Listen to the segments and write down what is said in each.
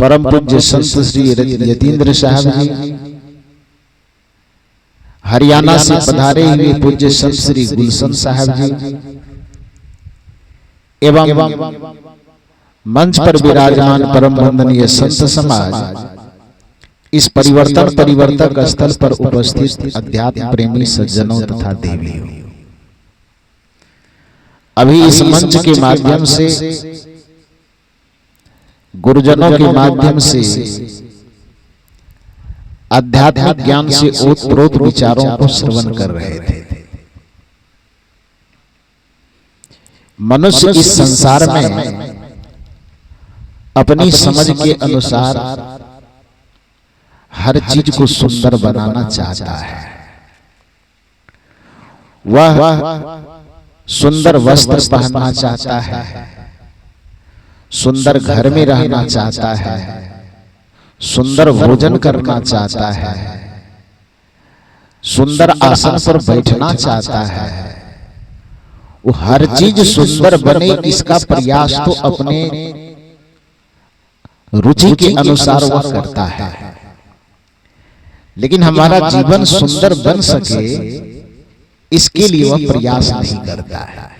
परम पूज्य संत श्री यतीन्द्र साहब जी, हरियाणा से पधारे हुए पूज्य संत श्री गुलशन साहब जी एवं मंच पर विराजमान परम वंदनीय संत समाज, इस परिवर्तक स्थल पर उपस्थित अध्यात्म प्रेमी सज्जनों तथा देवियों, अभी इस मंच के माध्यम से, गुरुजनों के माध्यम से आध्यात्मिक ज्ञान से ओतप्रोत विचारों को श्रवण कर रहे थे। मनुष्य इस संसार में अपनी समझ के अनुसार हर चीज को सुंदर बनाना चाहता है। वह सुंदर वस्त्र पहनना चाहता है, सुंदर घर में रहना चाहता है, सुंदर भोजन करना चाहता है, सुंदर आसन पर बैठना चाहता है। वो हर चीज सुंदर बने, इसका प्रयास तो अपने रुचि के अनुसार वह करता है। लेकिन हमारा जीवन सुंदर बन सके, इसके लिए वह प्रयास नहीं करता है।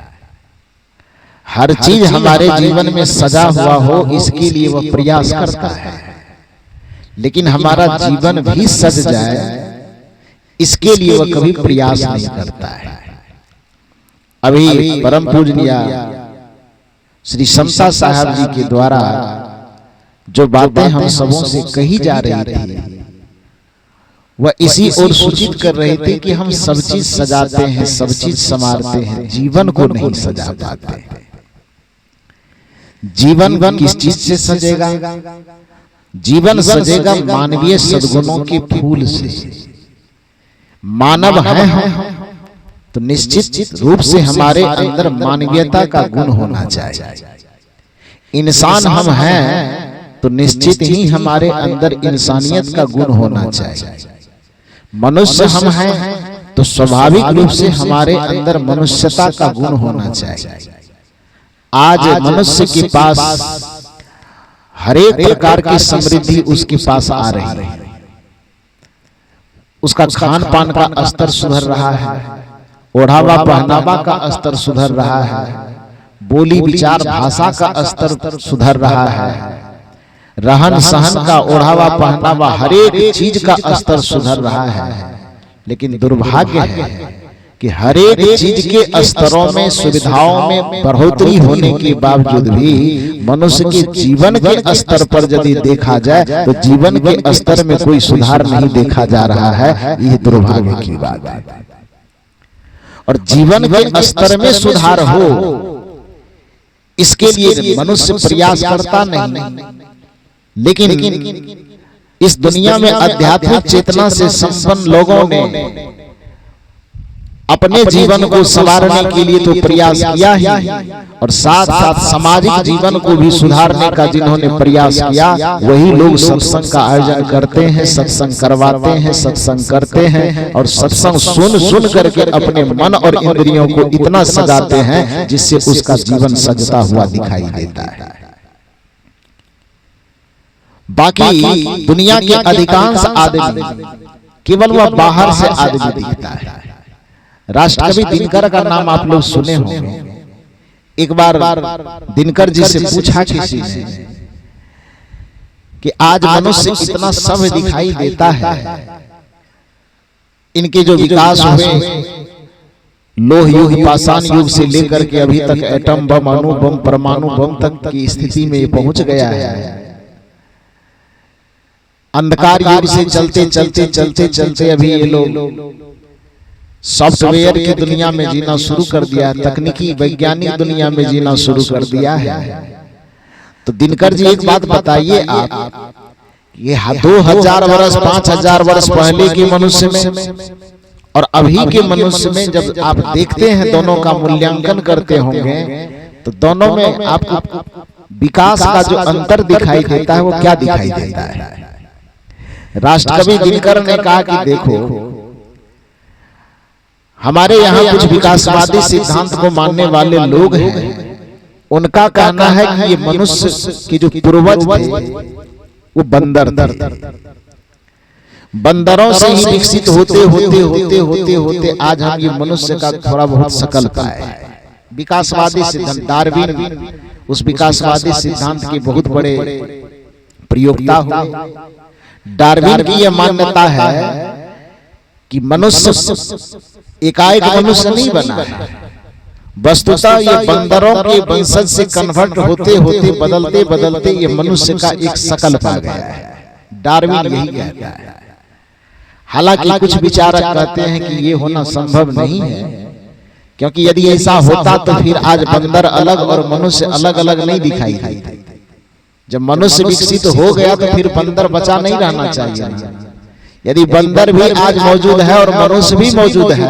हर चीज हमारे जीवन में सजा हुआ हो, इसके लिए वह प्रयास करता है। लेकिन हमारा जीवन भी सज जाए, इसके लिए वह कभी प्रयास नहीं करता है। अभी परम पूजनीय श्री समता साहब जी के द्वारा जो बातें हम सबों से कही जा रही थी, वह इसी ओर सूचित कर रहे थे कि हम सब चीज सजाते हैं, सब चीज संवारते हैं, जीवन को नहीं सजा पाते। जीवन किस चीज से सजेगा? जीवन सजेगा मानवीय सद्गुणों के फूल से। मानव है हम तो निश्चित रूप से हमारे अंदर मानवीयता का गुण होना चाहिए। इंसान हम हैं तो निश्चित ही हमारे अंदर इंसानियत का गुण होना चाहिए। मनुष्य हम हैं तो स्वाभाविक रूप से हमारे अंदर मनुष्यता का गुण होना चाहिए। आज मनुष्य के पास हर एक प्रकार की समृद्धि उसके पास आ रही है। उसका खान पान का स्तर सुधर रहा है, ओढ़ावा पहनावा का स्तर सुधर रहा है, बोली विचार भाषा का स्तर सुधर रहा है, रहन सहन का, ओढ़ावा पहनावा, हर एक चीज का स्तर सुधर रहा है। लेकिन दुर्भाग्य है कि हर एक चीज के स्तरों में, सुविधाओं में बढ़ोतरी होने के बावजूद भी मनुष्य के जीवन के स्तर पर यदि देखा जाए तो जीवन के स्तर में कोई सुधार नहीं देखा जा रहा है। यह दुर्भाग्य की बात है। और जीवन के स्तर में सुधार हो, इसके लिए मनुष्य प्रयास करता नहीं। लेकिन इस दुनिया में आध्यात्मिक चेतना से संपन्न लोगों ने अपने जीवन को संवारने के लिए तो प्रयास किया ही, और साथ साथ सामाजिक जीवन को भी सुधारने का जिन्होंने प्रयास किया, वही लोग सत्संग का आयोजन करते हैं, सत्संग करवाते हैं, सत्संग करते हैं, और सत्संग सुन करके अपने मन और इंद्रियों को इतना सजाते हैं जिससे उसका जीवन सजता हुआ दिखाई देता है। बाकी दुनिया के अधिकांश आदमी केवल वह बाहर से आदमी दिखता है। राष्ट्रकवि दिनकर का नाम आप लोग सुने होंगे। एक बार दिनकर जी से पूछा किसी ने कि आज मनुष्य इतना सभ्य दिखाई देता है, इनके जो विकास हुए लोह युग, पाषाण युग से लेकर के अभी तक एटम बम, अणु बम, परमाणु बम तक की स्थिति में पहुंच गया है। अंधकार युग से चलते चलते चलते चलते अभी ये लोग सॉफ्टवेयर की दुनिया में जीना शुरू कर दिया है, तकनीकी वैज्ञानिक दुनिया में जीना शुरू कर दिया है। तो दिनकर जी एक बात बताइए, आप ये 2000 वर्ष 5000 वर्ष पहले के मनुष्य में और अभी के मनुष्य में जब आप देखते हैं, दोनों का मूल्यांकन करते होंगे, तो दोनों में आपको विकास का जो अंतर दिखाई देता है वो क्या दिखाई देता है? राष्ट्रकवि दिनकर ने कहा कि देखो, हमारे यहाँ कुछ विकासवादी सिद्धांत को मानने वाले लोग हैं, उनका कहना है कि ये मनुष्य के जो पूर्वज थे वो बंदर थे। बंदरों से ही विकसित होते होते होते होते होते आज हम ये मनुष्य का थोड़ा बहुत शकल पाए। विकासवादी सिद्धांत डार्विन उस विकासवादी सिद्धांत के बहुत बड़े प्रयोक्ता हुए। डार्विन की यह मान्यता है कि मनुष्य एकाएक मनुष्य नहीं बना है, वस्तुतः ये बंदरों के वंशज से कन्वर्ट होते होते बदलते बदलते ये मनुष्य का एक शकल पा गया है। डार्विन यही कहता है। हालांकि कुछ विचारक कहते हैं कि ये होना संभव नहीं है, क्योंकि यदि ऐसा होता तो फिर आज बंदर अलग और मनुष्य अलग अलग नहीं दिखाई देते। जब मनुष्य विकसित हो गया तो फिर बंदर बचा नहीं रहना चाहिए। यदि बंदर भी आज मौजूद है और मनुष्य भी मौजूद है,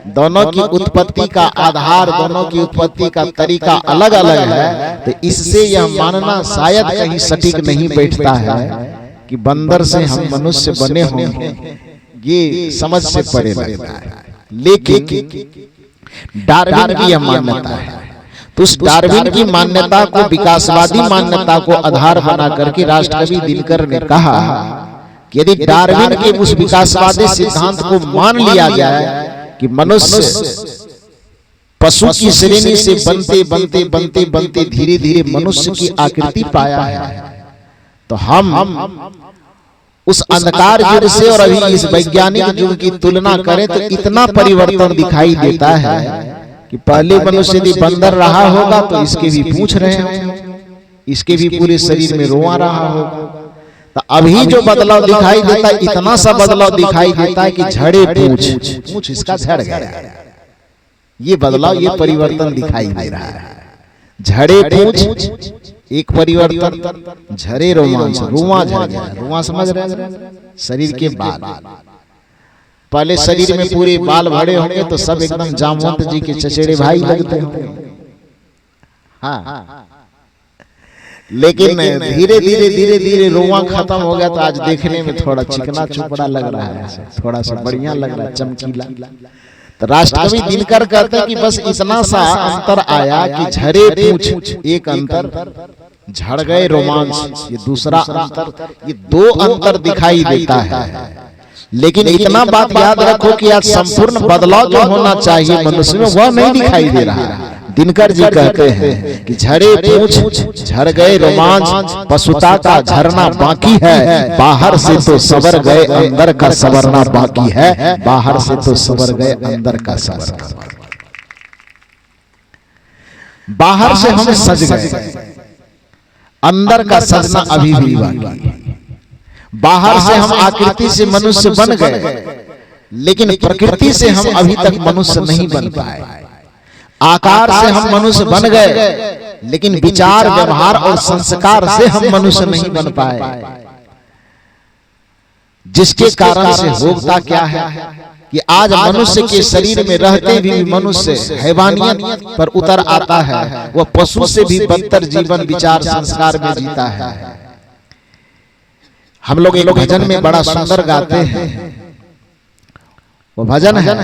दोनों की उत्पत्ति का आधार, दोनों की उत्पत्ति का तरीका अलग अलग है, तो इससे यह मानना शायद कहीं सटीक नहीं बैठता है कि बंदर से हम मनुष्य बने होंगे। ये समझ से परे लगता है। लेकिन डार्विन की यह मान्यता है, तो उस डार्विन की मान्यता को, विकासवादी मान्यता को आधार बना करके राष्ट्रकवि दिनकर ने कहा कि यदि डार्विन के उस विकासवादी सिद्धांत को मान लिया जाए कि मनुष्य पशु की श्रेणी से बनते बनते बनते बनते धीरे धीरे मनुष्य की आकृति पाया है, तो हम उस अंधकार युग से और अभी इस वैज्ञानिक युग की तुलना करें तो इतना परिवर्तन दिखाई देता है कि पहले मनुष्य यदि बंदर रहा होगा तो इसके भी पूंछ रहे होंगे, इसके भी पूरे शरीर में रोआ रहा होगा। तो अभी जो बदलाव दिखाई देता है, इतना सा बदलाव दिखाई देता है कि झड़े पूंछ इसका झड़ गया। ये बदलाव, ये परिवर्तन दिखाई दे रहा है। झड़े पूंछ एक परिवर्तन, झरे रोमांच, रुआ झड़ गया। रुआ समझ रहे हैं? शरीर के बाल। पहले शरीर में पूरे बाल भरे होंगे तो सब एकदम जामवंत जी के चचेरे भाई लगते होंगे। हाँ, लेकिन धीरे धीरे धीरे धीरे रुआ खत्म हो गया तो आज देखने में थोड़ा चिकना चुपड़ा लग रहा है, थोड़ा सा बढ़िया लग रहा है, चमकीला। तो राष्ट्रकवि दिनकर कहते हैं कि बस इतना सा अंतर आया कि झरे पूंछ एक अंतर, झड़ गए रोमांच ये दूसरा अंतर, ये दो अंतर दिखाई देता है। लेकिन इतना बात याद रखो कि आज संपूर्ण बदलाव जो होना चाहिए मनुष्य में वह नहीं दिखाई दे रहा है। दिनकर जी कहते हैं कि झरे पूंछ, झड़ गए रोमांच, पशुता का झरना बाकी है, बाहर से तो सवर गए अंदर का सवरना बाकी है, बाहर से तो सवर गए अंदर का सवरना। बाहर से हम सज गए, अंदर का सजना अभी भी बाकी है। बाहर से हम आकृति से मनुष्य बन गए, लेकिन प्रकृति से हम अभी तक मनुष्य नहीं बन पाए। आकार से हम मनुष्य बन गए, लेकिन विचार, व्यवहार और संस्कार से हम मनुष्य नहीं बन पाए। जिसके कारण से होता क्या है कि आज मनुष्य के शरीर में रहते भी मनुष्य हैवानियत पर उतर आता है, वह पशु से भी बदतर जीवन विचार संस्कार में जीता है। हम लोग एक भजन में बड़ा सुंदर गाते हैं, वो भजन है,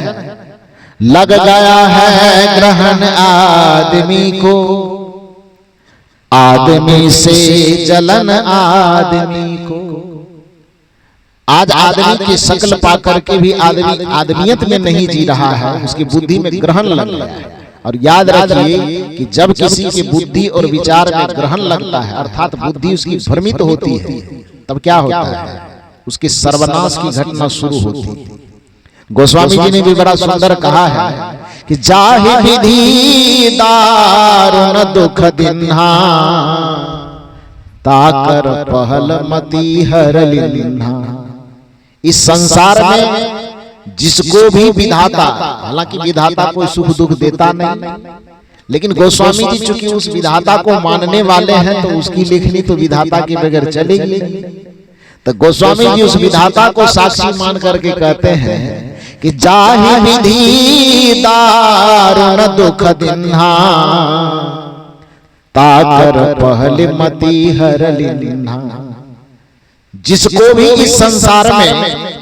लग गया है ग्रहण आदमी को, आदमी से जलन आदमी को। आज आदमी की शक्ल पाकर के भी आदमी आदमियत में नहीं जी रहा है, उसकी बुद्धि में ग्रहण लग गया है। और याद रखिए कि जब किसी की बुद्धि और विचार में ग्रहण लगता है, अर्थात बुद्धि उसकी भ्रमित होती है, तब क्या होता है? उसके सर्वनाश की घटना शुरू होती है। गोस्वामी जी ने भी बड़ा सुंदर कहा है कि जाहि विधि दारुण दुख दिन्हा, ताकर पहल मति हर लिन्हा। इस संसार में जिसको भी विधाता, हालांकि विधाता कोई सुख दुख देता नहीं, लेकिन गोस्वामी जी चूंकि उस विधाता को मानने वाले हैं तो उसकी लेखनी तो विधाता के बगैर चलेगी। तो गोस्वामी जी उस विधाता को साक्षी मान करके कहते हैं कि जाहि विधि दारुण दुख दिन्हा, ताकर पहले मति हर लिन्हा। जिसको भी इस संसार में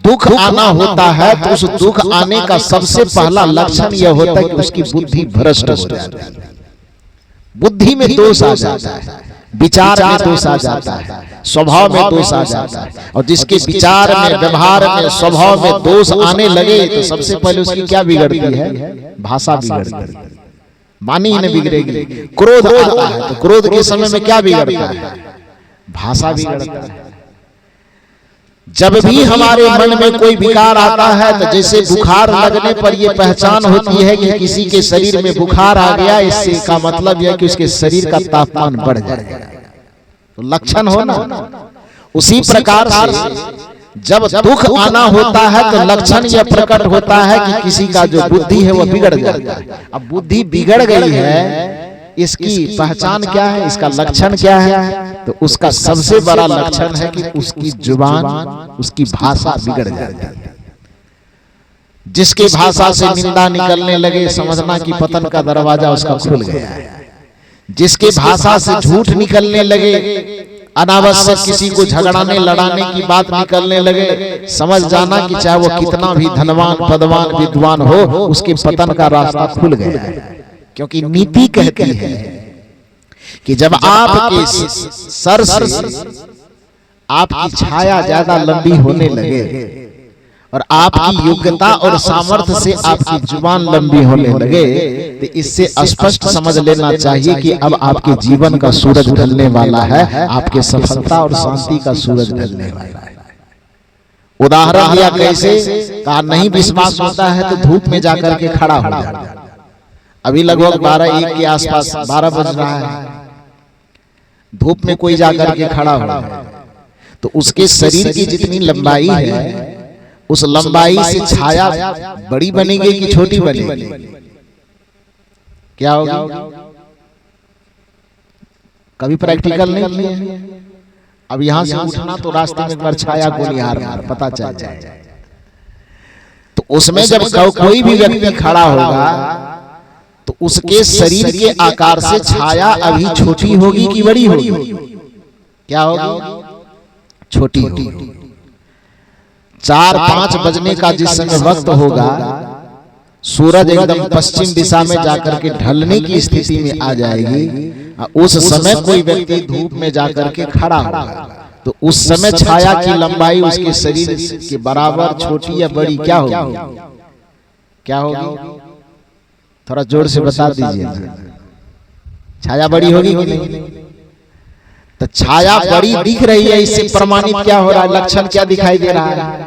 दुख आना होता है तो उस दुख आने का सबसे पहला लक्षण यह होता है कि उसकी बुद्धि भ्रष्ट हो जाती है, बुद्धि में दोष आ जाता है। विचार में दोष आ जाता है, स्वभाव में दोष आ जाता है। और जिसके विचार में, व्यवहार में, स्वभाव में दोष आने लगे तो सबसे पहले उसकी क्या बिगड़ती है? भाषा बिगड़ती है, वाणी ही नहीं बिगड़ेगी। क्रोध आता है तो क्रोध के समय में क्या बिगड़ता है? भाषा बिगड़ता है। जब भी हमारे मन में कोई विकार आता है तो जैसे बुखार लगने पर यह पहचान होती है कि किसी के शरीर में बुखार आ गया, इससे का मतलब यह कि उसके शरीर का तापमान बढ़ जाएगा, तो लक्षण हो ना। उसी प्रकार से जब दुख आना होता है तो लक्षण यह प्रकट होता है कि किसी का जो बुद्धि है वह बिगड़ जाता है। अब बुद्धि बिगड़ गई है, इसकी पहचान क्या है, इसका लक्षण क्या है? तो उसका सबसे बड़ा लक्षण है कि उसकी जुबान, उसकी भाषा बिगड़ जाती है। जिसके भाषा से निंदा निकलने लगे समझना कि पतन का दरवाजा उसका खुल गया है। जिसके भाषा से झूठ निकलने लगे, अनावश्यक किसी को झगड़ाने लड़ाने की बात निकलने लगे, समझ जाना कि चाहे वो कितना भी धनवान, पदवान, विद्वान हो, उसके पतन का रास्ता खुल गया है। क्योंकि नीति कहती है कि जब आपके सर से आपकी छाया ज्यादा लंबी होने लगे और आपकी योग्यता और सामर्थ्य से आपकी जुबान लंबी होने लगे, तो इससे स्पष्ट समझ लेना चाहिए कि अब आपके जीवन का सूरज ढलने वाला है, आपके सफलता और शांति का सूरज ढलने वाला है। उदाहरण दिया कैसे? कहा नहीं विश्वास होता है तो धूप में जाकर के खड़ा हो जाए। अभी लगभग 12-1 के आसपास, 12 बज रहा है, धूप में कोई जाकर के खड़ा हो तो उसके शरीर की जितनी लंबाई है उस लंबाई से छाया बड़ी बनेगी कि छोटी बनेगी? क्या होगी? कभी प्रैक्टिकल नहीं किए? अब यहां से उठना तो रास्ते में एक बार छाया को निहार मार पता चल जाए। तो उसमें जब कोई भी व्यक्ति खड़ा होगा तो उसके शरीर के आकार से छाया अभी छोटी होगी कि बड़ी होगी? क्या होगी? छोटी होगी। 4-5 बजने का जिस समय वक्त होगा, सूरज एकदम पश्चिम दिशा में जाकर के ढलने की स्थिति में आ जाएगी, उस समय कोई व्यक्ति धूप में जाकर के खड़ा होगा तो उस समय छाया की लंबाई उसके शरीर के बराबर, छोटी या बड़ी क्या होगी? क्या होगी? थोड़ा जोर से बता दीजिए। छाया बड़ी होगी कि नहीं? तो छाया बड़ी दिख रही है, इससे प्रमाणित क्या हो रहा है? लक्षण क्या दिखाई दे रहा है?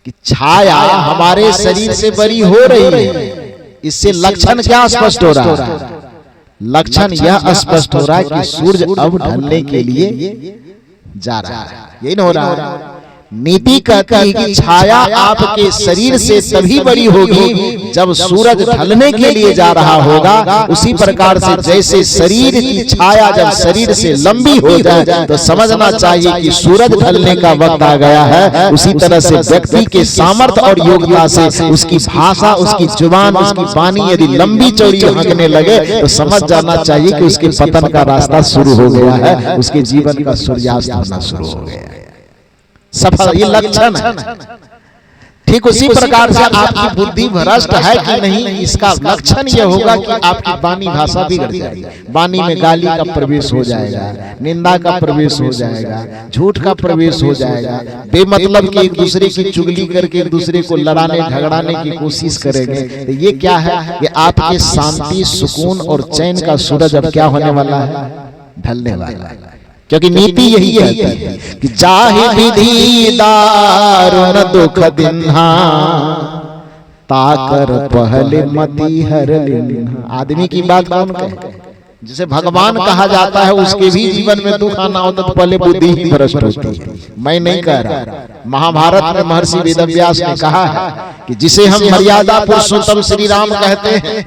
कि छाया हमारे शरीर से बड़ी हो रही है। इससे लक्षण क्या स्पष्ट हो रहा है? लक्षण यह स्पष्ट हो रहा है कि सूरज अब ढलने के लिए जा रहा है। यही नहीं हो रहा है? नीति कहती है कि छाया आपके शरीर से तभी बड़ी होगी जब सूरज ढलने के लिए जा रहा होगा। उसी प्रकार से जैसे शरीर की छाया जब शरीर से लंबी हो जाए तो समझना चाहिए कि सूरज ढलने का वक्त आ गया है। उसी तरह से व्यक्ति के सामर्थ्य और योग्यता से उसकी भाषा, उसकी जुबान, उसकी वाणी यदि लंबी चौड़ी होने लगे तो समझ जाना चाहिए कि उसके पतन का रास्ता शुरू हो गया है, उसके जीवन का सूर्यास्त होना शुरू हो गया है। सफल ये लक्षण है। ठीक उसी प्रकार से आपकी बुद्धि भ्रष्ट है कि नहीं, इसका लक्षण यह होगा कि आपकी वाणी भाषा बिगड़ जाएगी। वाणी में गाली का प्रवेश हो जाएगा, निंदा का प्रवेश हो जाएगा, झूठ का प्रवेश हो जाएगा, बेमतलब की एक दूसरे की चुगली करके एक दूसरे को लड़ाने झगड़ाने की कोशिश करेंगे। तो ये क्या है कि आपके शांति, सुकून और चैन का सूरज अब क्या होने वाला है? ढलने वाला है। क्योंकि नीति यही कहती है कि चाहे विधि दारुण दुख दिन्हा ताकर पहले मति हर लिन्हा। आदमी की बात कौन कहे? जिसे भगवान कहा जाता है उसके भी जीवन में दुख आना होता तो पहले बुद्धि ही भ्रष्ट होती है। मैं नहीं कह रहा, महाभारत में महर्षि वेदव्यास ने कहा है कि जिसे हम मर्यादा पुरुषोत्तम श्री राम कहते हैं,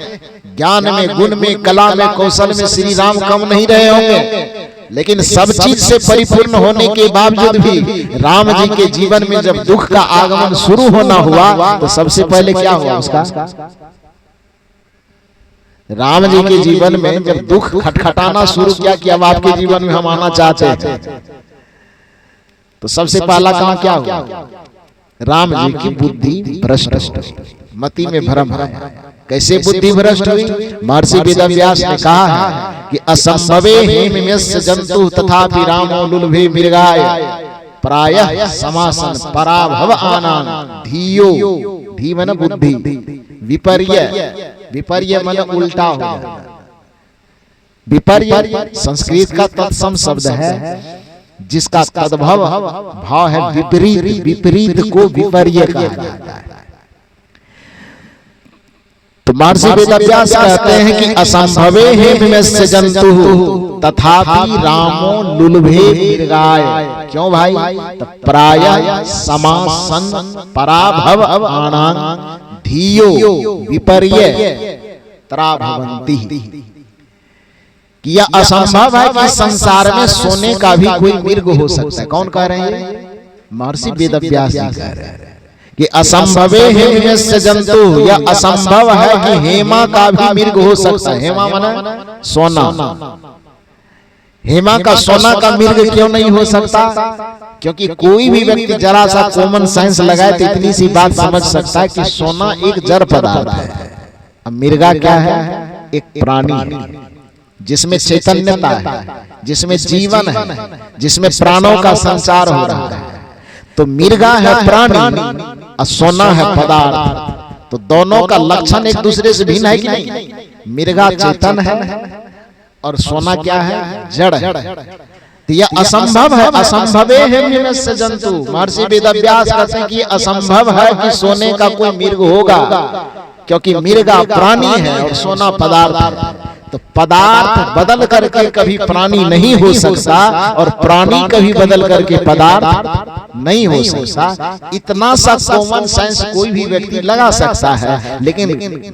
ज्ञान में, गुण में, कला में, कौशल में श्री राम कम नहीं रहे होंगे, लेकिन सब चीज से परिपूर्ण होने के बावजूद भी राम जी के जीवन में जब दुख का आगमन शुरू होना हुआ तो सबसे पहले क्या हुआ उसका? राम जी के जीवन में जब दुख खटखटाना शुरू किया कि अब आपके जीवन में हम आना चाहते हैं, तो सबसे पहला काम क्या हुआ? राम जी की बुद्धि भ्रष्ट, मति में भ्रम है। कैसे बुद्धि भ्रष्ट हुई? महर्षि वेदव्यास ने कहा है कि असंभवे हेमयस्य जंतु तथापि रामो लुलभे मृगाय प्रायः समासन पराभव आनान धीयो। धी मन बुद्धि, विपर्य, विपर्य मन उल्टा हो जाना। विपर्य संस्कृत का तत्सम शब्द है जिसका तद्भव भाव है विपरीत। विपरीत को विपर्य कहा जाता है। तो महर्षि वेदव्यास कहते हैं कि असंभवे हेमयस्य जंतु तथापि रामो लुलभे मृगाय। क्यों भाई? प्रायः समासन पराभव आनान धीयो विपर्य तराभवन्ति। कि यह असंभव है कि संसार में सोने का भी कोई मृग हो सकता है। कौन कह रहे हैं? महर्षि वेदव्यास जी कह रहे हैं कि असंभवे हेमयस्य जंतु, यह असंभव है कि हेमा का भी मृग हो सकता है। हेमा माने सोना। हेमा का सोना का मृग क्यों नहीं हो सकता? क्योंकि कोई भी व्यक्ति जरा सा कॉमन सेंस लगाए तो इतनी सी बात समझ सकता है कि सोना एक जड़ पदार्थ है। अब मृगा क्या है? एक प्राणी है जिसमें चैतन्यता है, जिसमें जीवन है, जिसमें प्राणों का संचार हो रहा है। तो मृगा है प्राणी और सोना है पदार्थ। तो दोनों का लक्षण एक दूसरे से भिन्न है कि नहीं? मृगा चेतन है और सोना क्या है? जड़ है। तो यह असंभव है। असंभवे हेमयस्य जंतु। महर्षि वेदव्यास कहते हैं कि असंभव है कि सोने का कोई मृग होगा, क्योंकि मृगा प्राणी है और सोना पदार्थ है। तो पदार्थ बदल करके कभी प्राणी नहीं हो सकता और प्राणी कभी बदल करके पदार्थ नहीं हो सकता। इतना सा कॉमन सेंस कोई भी व्यक्ति लगा सकता है। लेकिन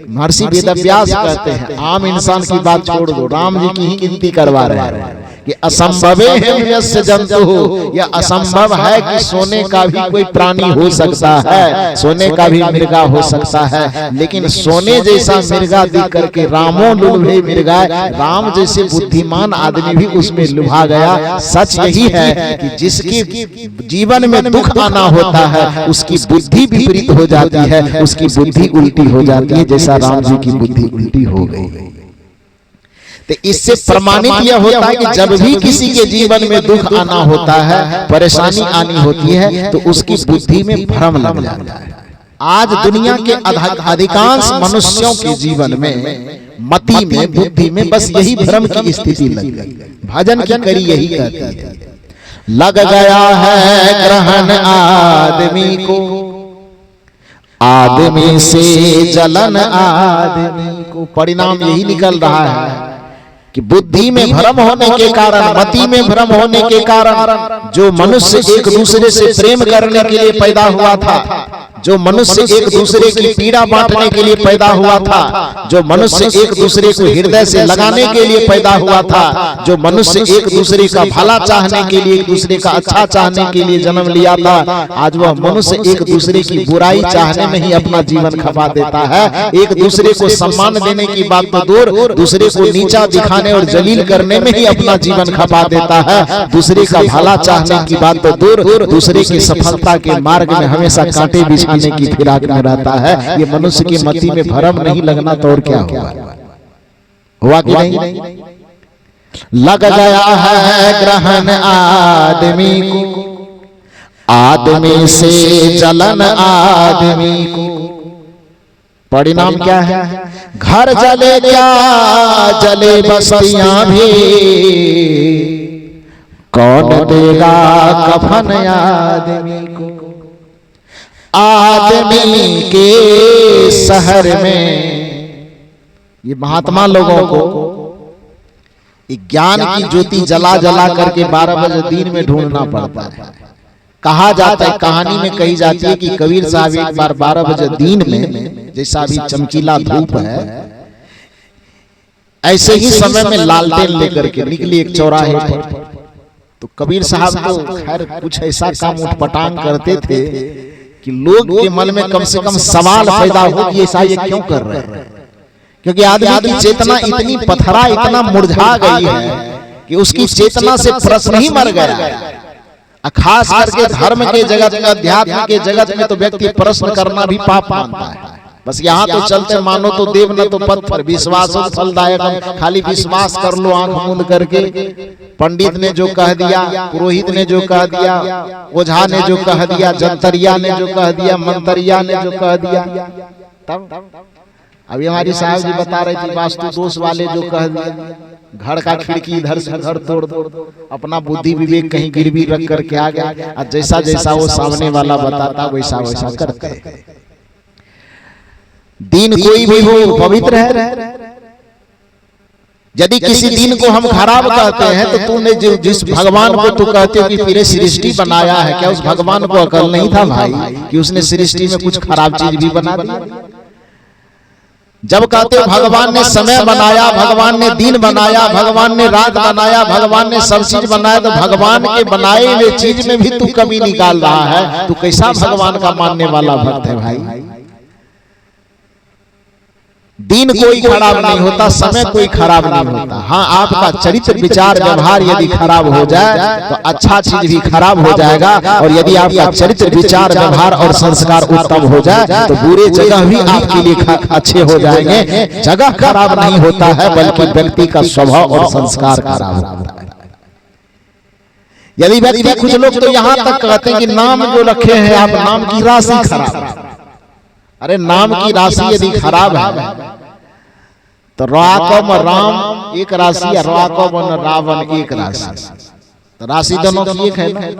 महर्षि वेदव्यास कहते हैं आम इंसान की बात छोड़ दो, राम जी की ही गिनती करवा रहे हैं कि असंभवे हेमयस्य जंतु। यह असंभव है कि सोने का भी कोई प्राणी हो सकता है, सोने का भी मृगा हो सकता है। लेकिन सोने जैसा मृगा देख करके रामो लुलभे मृगाय, राम जैसे बुद्धिमान आदमी भी उसमें लुभा गया। सच यही है कि जिसके जीवन में दुख आना होता है उसकी बुद्धि विपरीत हो जाती है, उसकी बुद्धि उल्टी हो जाती है, जैसा राम जी की बुद्धि उल्टी हो गई। तो इससे प्रमाणित यह होता है कि जब भी किसी के जीवन में दुख आना होता है, परेशानी आनी होती है, तो उसकी बुद्धि में भ्रम लग जाता है। आज दुनिया के अधिकांश मनुष्यों के जीवन में मति में, बुद्धि में बस यही भ्रम की स्थिति लग गई। भजन क्या करी यही कहती है, लग गया है ग्रहण आदमी को, आदमी से जलन आदमी को। परिणाम यही निकल रहा है कि बुद्धि में भ्रम होने के कारण, मति में भ्रम होने के कारण जो मनुष्य एक दूसरे से प्रेम करने के लिए पैदा हुआ था, जो मनुष्य एक दूसरे की पीड़ा बांटने के लिए पैदा हुआ था, जो मनुष्य एक दूसरे को हृदय से लगाने के लिए पैदा हुआ था, जो मनुष्य एक दूसरे का भला चाहने के लिए, एक दूसरे का अच्छा चाहने के लिए जन्म लिया था, आज वह मनुष्य एक दूसरे की बुराई चाहने में ही अपना जीवन खपा देता है। एक दूसरे को सम्मान देने की बात तो दूर, दूसरे को नीचा दिखाने और जलील करने में ही अपना जीवन खपा देता है। दूसरे का भला चाहने की बात तो दूर, दूसरे की सफलता के मार्ग में हमेशा कांटे बिछाने की फिराक में रहता है। ये मनुष्य की मति में भ्रम नहीं लगना तो और क्या हुआ कि नहीं? लग गया है ग्रहण आदमी को, आदमी से जलन आदमी को। परिणाम क्या है? घर जले क्या जले बस्तियां भी, कौन देगा कफन आदमी को। आदमी के शहर में ये महात्मा लोगों को ज्ञान की ज्योति जला जला करके 12 बजे दिन में ढूंढना पड़ता है। कहा जाता है, कहानी में कही जाती है कि कबीर साहब एक बार 12 बजे दिन में, जैसा अभी चमकीला धूप है, ऐसे ही समय में लालटेन लेकर के निकली एक चौराहे पर। तो कबीर साहब तो खैर कुछ ऐसा काम उठपटांग करते थे कि लोग के मन में कम से कम सवाल पैदा हो कि ऐसा ये क्यों कर रहे हैं। क्योंकि आदमी की चेतना इतनी पथरा, इतना मुरझा गई है कि उसकी चेतना से प्रश्न ही मर गया। खास करके धर्म के जगत में, अध्यात्म के जगत में तो व्यक्ति प्रश्न करना भी पाप मानता है। बस यहाँ तो चलते मानो तो देव न तो पत्थर, विश्वास फलदायक, खाली विश्वास कर लो आंख मूंद करके। पंडित ने जो कह दिया, पुरोहित ने जो कह दिया, ओझा ने जो कह दिया, जंतरिया ने जो कह दिया, मंतरिया ने जो कह दिया, तब अभी हमारी साहब जी बता रही थी वास्तु दोष वाले जो कह दिया, घर का खिड़की इधर से घर तोड़ दो, अपना बुद्धि विवेक कहीं गिरवी रख करके आ गया, और जैसा जैसा वो सामने वाला बताता वैसा वैसा करते। दिन कोई भी हो पवित्र है। यदि किसी दिन को हम खराब कहते हैं तो तूने जिस भगवान को तू कहते हो कि तेरे सृष्टि बनाया है, क्या उस भगवान को अकल नहीं था भाई कि उसने सृष्टि में कुछ खराब चीज भी बना दी? जब कहते हो भगवान ने समय बनाया, भगवान ने दिन बनाया, भगवान ने रात बनाया, भगवान ने सब चीज बनाया, तो भगवान के बनाए हुए चीज में भी तू कमी निकाल रहा है, तू कैसा भगवान का मानने वाला भक्त है भाई? दिन कोई खराब नहीं होता, समय कोई खराब नहीं होता। हाँ, आपका चरित्र विचार व्यवहार यदि खराब हो जाए तो अच्छा चीज भी खराब हो जाएगा, और यदि आपका चरित्र विचार व्यवहार और संस्कार उत्तम हो जाए तो बुरे जगह भी आपके लिए अच्छे हो जाएंगे। जगह खराब नहीं होता है, बल्कि व्यक्ति का स्वभाव और संस्कार खराब होता है। यदि व्यक्ति, कुछ लोग तो यहाँ तक कहते हैं कि नाम जो रखे हैं आप, नाम की राशि खराब। अरे नाम की राशि यदि खराब है तो राकम राम एक राशि है, राकम रावण एक राशि, तो राशि दोनों की एक है।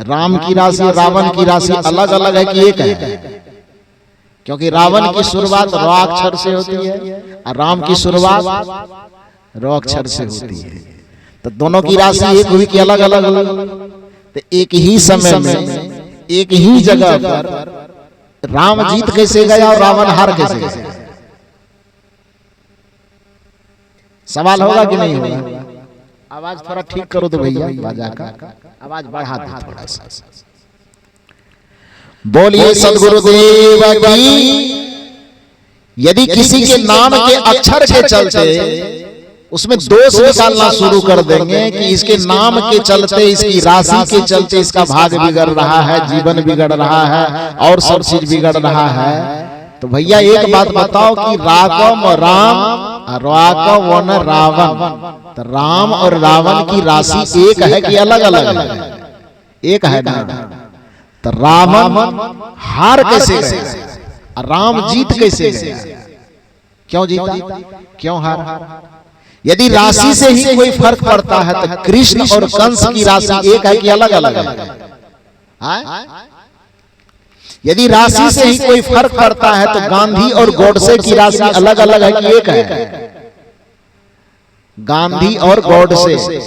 राम की राशि रावण की राशि अलग अलग है कि एक है? क्योंकि रावण की शुरुआत र अक्षर से होती है और राम की शुरुआत र अक्षर से होती है, तो दोनों की राशि एक हुई कि अलग अलग? तो एक ही समय में एक ही जगह पर राम जीत कैसे गया और रावण हार कैसे गया? सवाल होगा कि नहीं होगा? आवाज थोड़ा ठीक करो तो भैया, बाजा का आवाज बढ़ा दो थोड़ा सा। बोलिए सदगुरुदेव की। यदि किसी के नाम के अक्षर के चलते उसमें दोष निकालना शुरू कर देंगे कि इसके नाम के चलते, इसकी राशि के चलते इसका भाग बिगड़ रहा है, जीवन बिगड़ रहा है और सब चीज बिगड़ रहा है, तो भैया एक बात बताओ कि राकम राम राकम रावण, तो राम और रावण की राशि एक है कि अलग अलग है? एक है ना। तो रावण हार कैसे गया, राम जीत कैसे गया? क्यों जीता, क्यों हार? यदि राशि से ही कोई फर्क पड़ता है तो कृष्ण और कंस की राशि एक है कि अलग अलग है? यदि राशि से ही कोई फर्क पड़ता है तो गांधी और गोडसे की राशि अलग अलग है कि एक है? गांधी और गोडसे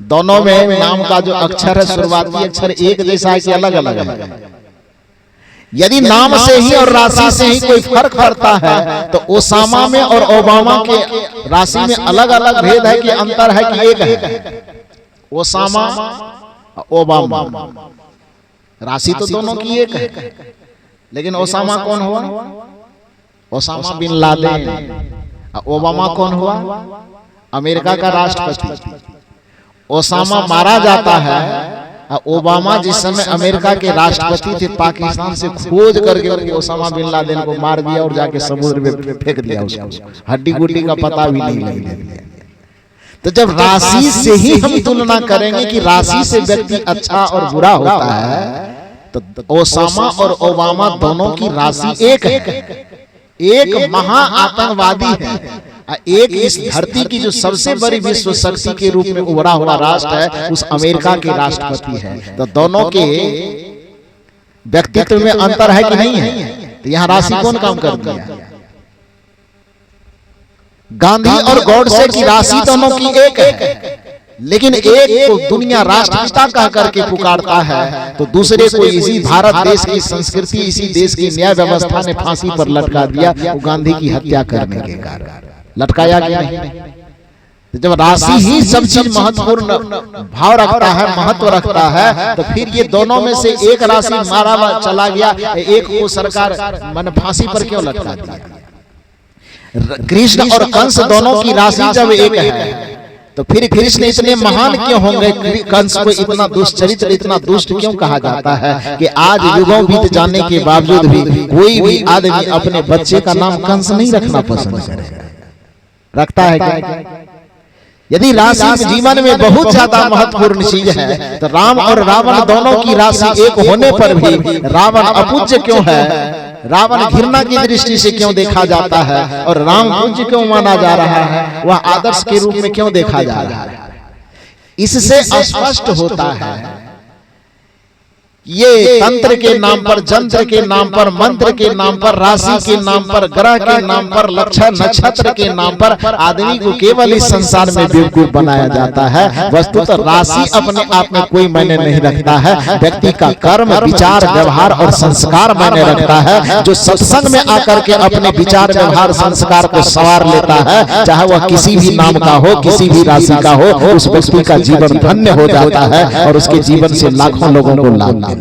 दोनों में नाम का जो अक्षर है, शुरुआती अक्षर एक जैसा है कि अलग अलग है? यदि नाम से ही और राशि से ही कोई फर्क पड़ता है तो ओसामा में और ओबामा के राशि में अलग अलग भेद है कि अंतर है कि एक है? ओसामा ओबामा राशि तो दोनों की एक है, लेकिन ओसामा कौन हुआ? Osama bin Laden. ओबामा कौन हुआ? अमेरिका का राष्ट्रपति। ओसामा मारा जाता है, ओबामा जिस समय अमेरिका के राष्ट्रपति थे पाकिस्तान से खोज करके ओसामा बिन लादेन को मार दिया और जाके समुद्र में फेंक दिया, उसको हड्डी गुड्डी का पता भी नहीं लगा। तो जब राशि से ही हम तुलना करेंगे कि राशि से व्यक्ति अच्छा और बुरा होता है, तो ओसामा और ओबामा दोनों की राशि एक है। एक महा आतंकवादी है, एक इस धरती की जो सबसे बड़ी विश्व शक्ति के रूप में उभरा हुआ राष्ट्र है, उस अमेरिका के राष्ट्रपति है। तो दोनों के व्यक्तित्व में अंतर है कि नहीं है? तो यहाँ राशि कौन काम करती है? गांधी और गॉडसे की राशि दोनों की एक है, लेकिन एक को दुनिया राष्ट्रपिता कह करके पुकारता है, तो दूसरे को इसी भारत देश की संस्कृति, इसी देश की न्याय व्यवस्था ने फांसी पर लटका दिया, वो गांधी की हत्या करने के कारण। लटकाया गया नहीं। तो जब राशि ही सब चीज महत्वपूर्ण भाव रखता है, महत्व रखता है, तो फिर ये दोनों में से एक राशि मारा चला गया, एक को सरकार मन फांसी पर क्यों लटका दिया? कृष्ण और कंस दोनों की राशि जब एक है तो फिर कृष्ण इतने महान क्यों होंगे? कंस को इतना दुष्चरित्र, इतना दुष्ट क्यों कहा जाता है कि आज युगों बीत जाने के बावजूद भी कोई भी आदमी अपने बच्चे का नाम कंस नहीं रखना पसंद करेगा? रखता है क्या? यदि राशि जीवन में बहुत ज्यादा महत्वपूर्ण चीज है तो राम और रावण दोनों की राशि एक होने पर भी रावण अपूज्य क्यों है? रावण घृणा की दृष्टि से क्यों देखा जाता है और राम पूज्य क्यों माना जा रहा है? वह आदर्श के रूप में क्यों देखा जा रहा है? इससे स्पष्ट होता है ये तंत्र के नाम पर, जंत्र के नाम पर, मंत्र के नाम पर, राशि के नाम पर, ग्रह के नाम पर, लक्षण नक्षत्र के नाम पर आदमी को केवल इस संसार में बेवकूफ बनाया जाता है। वस्तुतः राशि अपने आप में कोई मायने नहीं रखता है। व्यक्ति का कर्म, विचार, व्यवहार और संस्कार मायने रखता है। जो सत्संग में आकर के अपने विचार, व्यवहार, संस्कार को संवार लेता है, चाहे वह किसी भी नाम का हो, किसी भी राशि का हो, उस व्यक्ति का जीवन धन्य हो जाता है और उसके जीवन से लाखों लोगों को लाभ।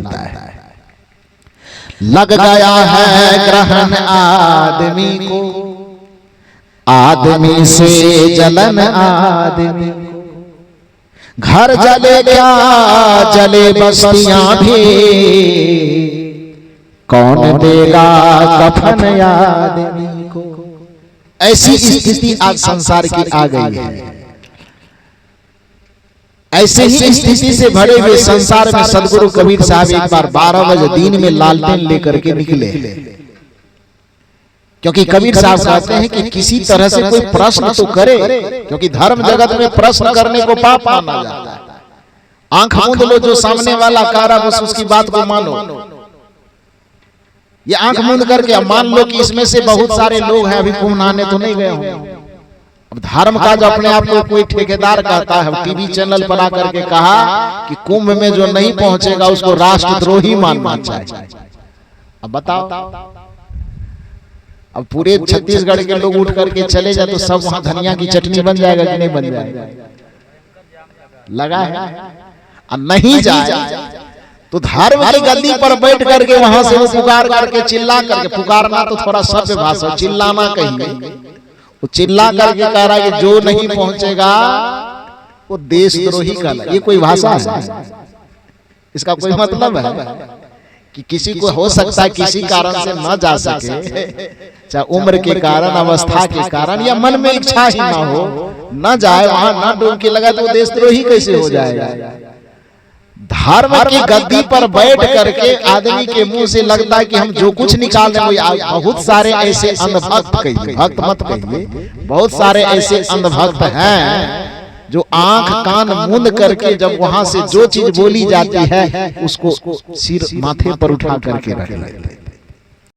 लग गया है ग्रहण आदमी को, आदमी से जलन आदमी को, घर जले क्या जले बस्तियां भी, कौन देगा कफन आदमी को। ऐसी स्थिति आज संसार की आ गई है। ऐसे ही स्थिति से भरे हुए संसार में सदगुरु कबीर साहब एक बार 12 बजे दिन में लालटेन लेकर के निकले, क्योंकि कबीर साहब कहते हैं कि किसी तरह से कोई प्रश्न तो करे, क्योंकि धर्म जगत में प्रश्न करने को पाप माना जाता है। आंख मूंद लो, जो सामने वाला कह रहा बस उसकी बात को मानो। ये आंख मूंद करके मान लो कि इसमें से बहुत सारे लोग हैं अभी कुंभ नहाने तो नहीं गए होंगे। अब धर्म का जो अपने आप को कोई ठेकेदार कहता है, टीवी चैनल पर आकर के कहा कि कुंभ में जो नहीं पहुंचेगा उसको राष्ट्रद्रोही मानना चाहिए। अब बताओ, अब पूरे छत्तीसगढ़ के लोग उठ करके चले जाए तो सब वहां धनिया की चटनी बन जाएगा कि नहीं बन जाएगा? लगा है। और नहीं जाए तो धर्म की गद्दी पर बैठ करके वहां से वो पुकार करके चिल्ला करके, पुकारना तो थोड़ा सभ्य भाषा, चिल्लाना कहिए, वो चिल्ला करके कह रहा है कि जो नहीं पहुंचेगा वो देशद्रोही कहलाएगा। ये कोई भाषा है? इसका कोई मतलब है कि किसी को हो सकता है किसी कारण से न जा सके, चाहे उम्र के कारण, अवस्था के कारण, या मन में इच्छा ही ना हो, न जाए वहां, न डुबकी लगा तो वो देशद्रोही कैसे हो जाएगा? धर्म की गद्दी पर बैठ करके आदमी के मुंह से लगता है कि हम जो कुछ निकाल रहे हैं। बहुत सारे ऐसे अंधभक्त, कहिए भक्त मत कहिए, बहुत सारे ऐसे अंधभक्त हैं जो आंख कान मूंद करके जब वहां से जो चीज बोली जाती है उसको सिर माथे पर उठा करके रख लेते हैं।